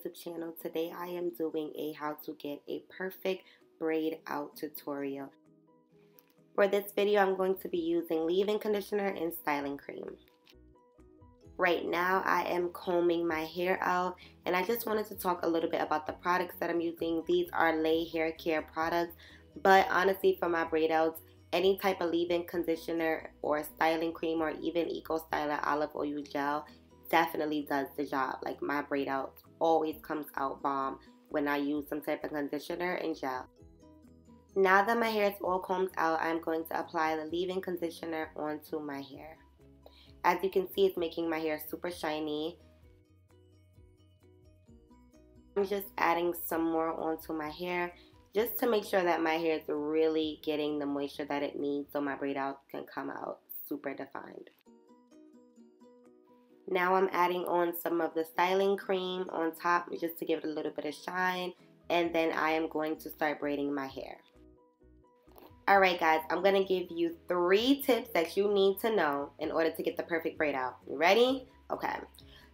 YouTube channel. Today I am doing a how to get a perfect braid out tutorial. For this video I'm going to be using leave-in conditioner and styling cream. Right now I am combing my hair out, and I just wanted to talk a little bit about the products that I'm using. These are Lay hair care products, but honestly for my braid outs, any type of leave-in conditioner or styling cream or even Eco Styler olive oil gel definitely does the job. Like, my braid out always comes out bomb when I use some type of conditioner and gel. Now that my hair is all combed out, I'm going to apply the leave-in conditioner onto my hair. As you can see, it's making my hair super shiny. I'm just adding some more onto my hair just to make sure that my hair is really getting the moisture that it needs so my braid out can come out super defined. Now I'm adding on some of the styling cream on top just to give it a little bit of shine, and then I am going to start braiding my hair. Alright guys, I'm going to give you 3 tips that you need to know in order to get the perfect braid out. You ready? Okay.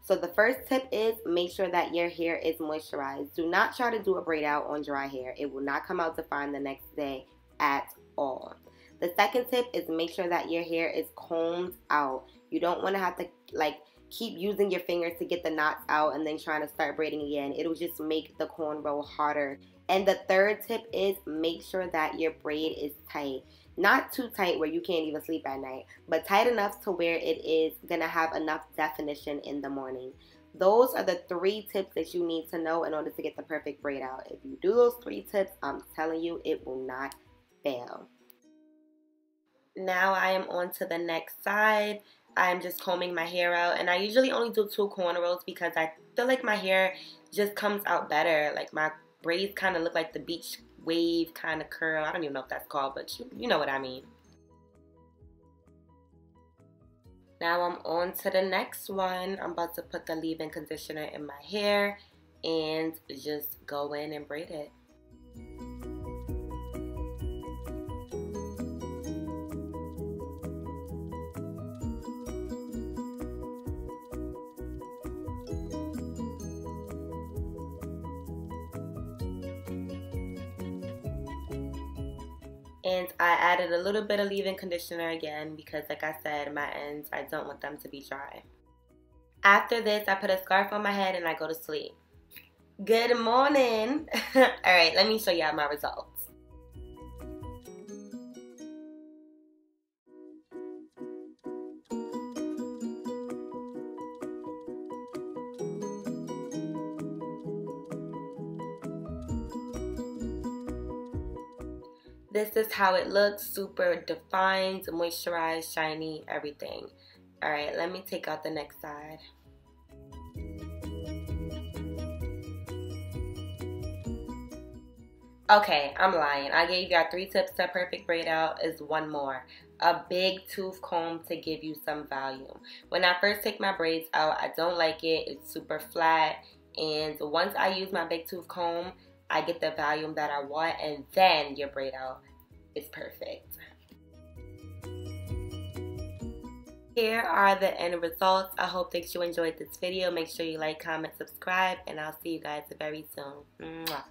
So the first tip is make sure that your hair is moisturized. Do not try to do a braid out on dry hair. It will not come out defined the next day at all. The second tip is make sure that your hair is combed out. You don't want to have to keep using your fingers to get the knots out and then trying to start braiding again. It'll just make the cornrow harder. And the third tip is make sure that your braid is tight. Not too tight where you can't even sleep at night, but tight enough to where it is going to have enough definition in the morning. Those are the 3 tips that you need to know in order to get the perfect braid out. If you do those 3 tips, I'm telling you, it will not fail. Now I am on to the next side. I'm just combing my hair out, and I usually only do 2 cornrows because I feel like my hair just comes out better. Like, my braids kind of look like the beach wave kind of curl. I don't even know if that's called, but you know what I mean. Now I'm on to the next one. I'm about to put the leave-in conditioner in my hair and just go in and braid it. And I added a little bit of leave-in conditioner again because, like I said, my ends, I don't want them to be dry. After this, I put a scarf on my head and I go to sleep. Good morning. Alright, let me show y'all my results. This is how it looks, super defined, moisturized, shiny, everything. Alright, let me take out the next side. Okay, I'm lying. I gave y'all 3 tips to perfect braid out. Is 1 more. A big tooth comb to give you some volume. When I first take my braids out, I don't like it. It's super flat. And once I use my big tooth comb, I get the volume that I want, and then your braid out is perfect. Here are the end results. I hope that you enjoyed this video. Make sure you like, comment, subscribe, and I'll see you guys very soon. Mwah.